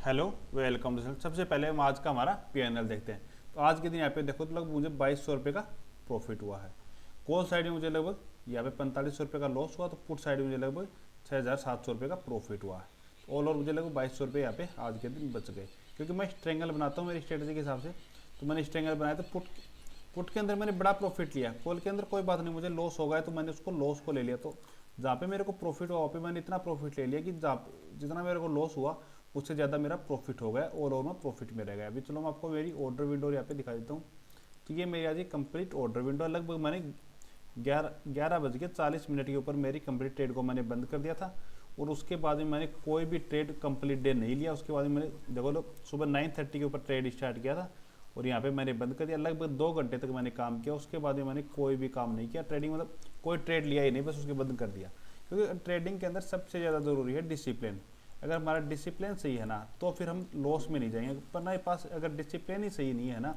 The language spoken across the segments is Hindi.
Hello, welcome to. सबसे पहले हम आज का हमारा पीएनएल देखते हैं। तो आज के दिन यहाँ पे देखो तो लगभग मुझे 2200 रुपये का प्रॉफिट हुआ है। कॉल साइड में मुझे लगभग यहाँ पे 4500 रुपये का लॉस हुआ, तो पुट साइड में मुझे लगभग 6700 रुपये का प्रॉफिट हुआ है। ऑल ओवर मुझे लगभग 2200 रुपये यहाँ पे आज के दिन बच गए, क्योंकि मैं स्ट्रेंगल बनाता हूँ मेरी स्ट्रेटेजी के हिसाब से। तो मैंने स्ट्रेंगल बनाया, तो पुट के अंदर मैंने बड़ा प्रॉफिट लिया। कॉल के अंदर कोई बात नहीं, मुझे लॉस हो गया तो मैंने उसको लॉस को ले लिया। तो जहाँ पे मेरे को प्रॉफिट हुआ वहाँ पे मैंने इतना प्रॉफिट ले लिया कि जितना मेरे को लॉस हुआ उससे ज़्यादा मेरा प्रॉफिट हो गया, और में प्रॉफिट में रह गया। अभी चलो मैं आपको मेरी ऑर्डर विंडो यहाँ पे दिखा देता हूँ। तो ये मेरी आज कंप्लीट ऑर्डर विंडो, लगभग मैंने 11:40 के ऊपर मेरी कंप्लीट ट्रेड को मैंने बंद कर दिया था। और उसके बाद में मैंने कोई भी ट्रेड कंप्लीट डे नहीं लिया। उसके बाद में मैंने देखो लो सुबह 9:30 के ऊपर ट्रेड स्टार्ट किया था और यहाँ पे मैंने बंद कर दिया। लगभग 2 घंटे तक मैंने काम किया, उसके बाद में मैंने कोई भी काम नहीं किया। ट्रेडिंग मतलब कोई ट्रेड लिया ही नहीं, बस उसके बंद कर दिया। क्योंकि ट्रेडिंग के अंदर सबसे ज़्यादा ज़रूरी है डिसिप्लिन। अगर हमारा डिसिप्लिन सही है ना तो फिर हम लॉस में नहीं जाएंगे, पर हमारे पास अगर डिसिप्लिन ही सही नहीं है ना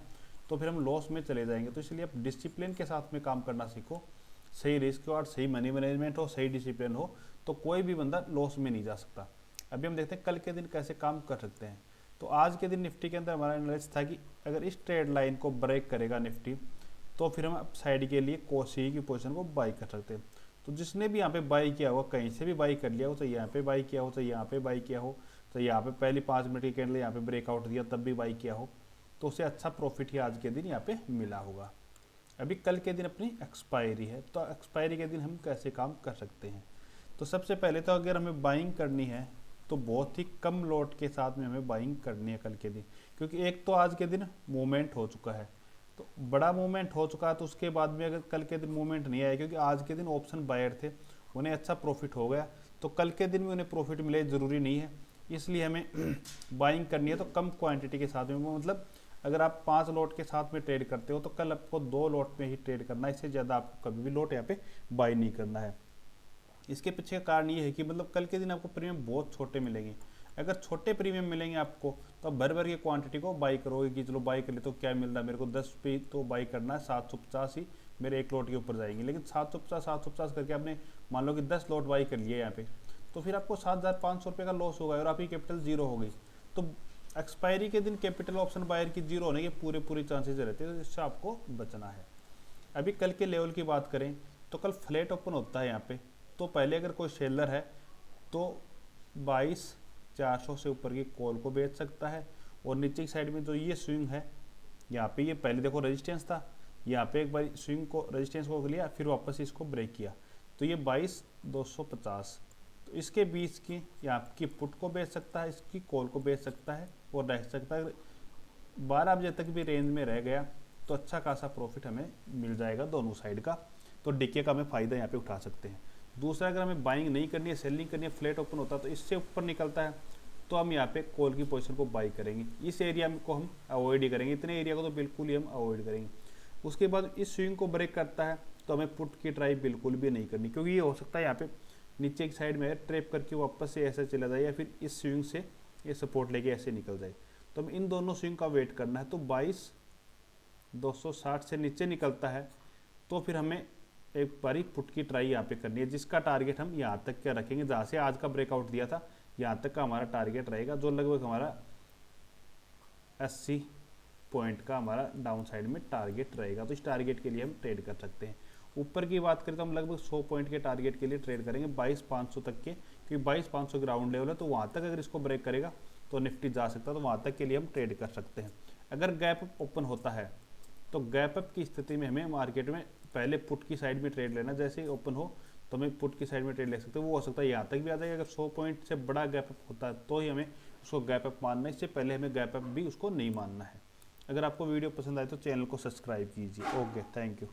तो फिर हम लॉस में चले जाएंगे। तो इसलिए आप डिसिप्लिन के साथ में काम करना सीखो। सही रिस्क और सही मनी मैनेजमेंट हो, सही डिसिप्लिन हो, तो कोई भी बंदा लॉस में नहीं जा सकता। अभी हम देखते हैं कल के दिन कैसे काम कर सकते हैं। तो आज के दिन निफ्टी के अंदर हमारा एनालिसिस था कि अगर इस ट्रेड लाइन को ब्रेक करेगा निफ्टी, तो फिर हम साइड के लिए कोसी की पोजीशन को बाई कर सकते हैं। तो जिसने भी यहाँ पे बाई किया हो, कहीं से भी बाई कर लिया हो, चाहे यहाँ पे बाई किया हो, चाहे यहाँ पे बाई किया हो, चाहे यहाँ पे पहली 5 मिनट की कैंडल यहाँ पे ब्रेकआउट दिया तब भी बाई किया हो, तो उसे अच्छा प्रॉफिट ही आज के दिन यहाँ पे मिला होगा। अभी कल के दिन अपनी एक्सपायरी है, तो एक्सपायरी के दिन हम कैसे काम कर सकते हैं। तो सबसे पहले तो अगर हमें बाइंग करनी है तो बहुत ही कम लॉट के साथ में हमें बाइंग करनी है कल के दिन, क्योंकि एक तो आज के दिन मूवमेंट हो चुका है, तो बड़ा मूवमेंट हो चुका है। तो उसके बाद में अगर कल के दिन मूवमेंट नहीं आया, क्योंकि आज के दिन ऑप्शन बायर थे, उन्हें अच्छा प्रॉफिट हो गया, तो कल के दिन में उन्हें प्रॉफिट मिले ज़रूरी नहीं है। इसलिए हमें बाइंग करनी है तो कम क्वांटिटी के साथ में, मतलब अगर आप 5 लॉट के साथ में ट्रेड करते हो तो कल आपको 2 लॉट में ही ट्रेड करना है, इससे ज़्यादा आपको कभी भी लॉट यहाँ पे बाई नहीं करना है। इसके पीछे का कारण ये है कि मतलब कल के दिन आपको प्रीमियम बहुत छोटे मिलेंगे। अगर छोटे प्रीमियम मिलेंगे आपको तो आप भर भर के क्वांटिटी को बाई करोगे कि चलो बाई कर ले, तो क्या मिल रहा है मेरे को 10 पे तो बाई करना है, 750 ही मेरे एक लॉट के ऊपर जाएंगे। लेकिन 750 करके आपने मान लो कि 10 लॉट बाई कर लिए यहाँ पे, तो फिर आपको 7500 रुपये का लॉस होगा और आपकी कैपिटल जीरो हो गई। तो एक्सपायरी के दिन कैपिटल ऑप्शन बायर की जीरो होने के पूरे चांसेस रहते हैं, तो इससे आपको बचना है। अभी कल के लेवल की बात करें तो कल फ्लैट ओपन होता है यहाँ पे, तो पहले अगर कोई सेलर है तो 22,400 से ऊपर की कॉल को बेच सकता है। और नीचे की साइड में जो ये स्विंग है, यहाँ पे ये पहले देखो रेजिस्टेंस था, यहाँ पे एक बार स्विंग को रेजिस्टेंस को लिया, फिर वापस इसको ब्रेक किया, तो ये 22,250, तो इसके बीच की यहाँ की पुट को बेच सकता है, इसकी कॉल को बेच सकता है और रह सकता है। 12 बजे तक भी रेंज में रह गया तो अच्छा खासा प्रॉफिट हमें मिल जाएगा दोनों साइड का। तो डीके का हमें फ़ायदा यहाँ पे उठा सकते हैं। दूसरा, अगर हमें बाइंग नहीं करनी है, सेलिंग करनी है, फ्लैट ओपन होता है तो इससे ऊपर निकलता है तो हम यहाँ पे कॉल की पोजीशन को बाई करेंगे। इस एरिया को हम अवॉइड ही करेंगे, इतने एरिया को तो बिल्कुल ही हम अवॉइड करेंगे। उसके बाद इस स्विंग को ब्रेक करता है तो हमें पुट की ट्राई बिल्कुल भी नहीं करनी, क्योंकि ये हो सकता है यहाँ पे नीचे की साइड में ट्रैप करके वापस से ऐसे चला जाए, या फिर इस स्विंग से ये सपोर्ट लेके ऐसे निकल जाए। तो हमें इन दोनों स्विंग का वेट करना है। तो 22,260 से नीचे निकलता है तो फिर हमें एक बारी पुट की ट्राई यहाँ पे करनी है, जिसका टारगेट हम यहाँ तक क्या रखेंगे, जहाँ से आज का ब्रेकआउट दिया था यहाँ तक का हमारा टारगेट रहेगा, जो लगभग हमारा 80 पॉइंट का हमारा डाउन साइड में टारगेट रहेगा। तो इस टारगेट के लिए हम ट्रेड कर सकते हैं। ऊपर की बात करें तो हम लगभग 100 पॉइंट के टारगेट के लिए ट्रेड करेंगे 22,500 तक के, क्योंकि 22,500 ग्राउंड लेवल है, तो वहाँ तक अगर इसको ब्रेक करेगा तो निफ्टी जा सकता है, तो वहाँ तक के लिए हम ट्रेड कर सकते हैं। अगर गैप अप ओपन होता है तो गैप अप की स्थिति में हमें मार्केट में पहले पुट की साइड में ट्रेड लेना, जैसे ही ओपन हो तो हमें पुट की साइड में ट्रेड ले सकते हैं। वो हो सकता है यहाँ तक भी आ जाएगा। अगर 100 पॉइंट से बड़ा गैप अप होता है तो ही हमें उसको गैप अप मानना है, इससे पहले हमें गैप अप भी उसको नहीं मानना है। अगर आपको वीडियो पसंद आए तो चैनल को सब्सक्राइब कीजिए। Okay, thank you.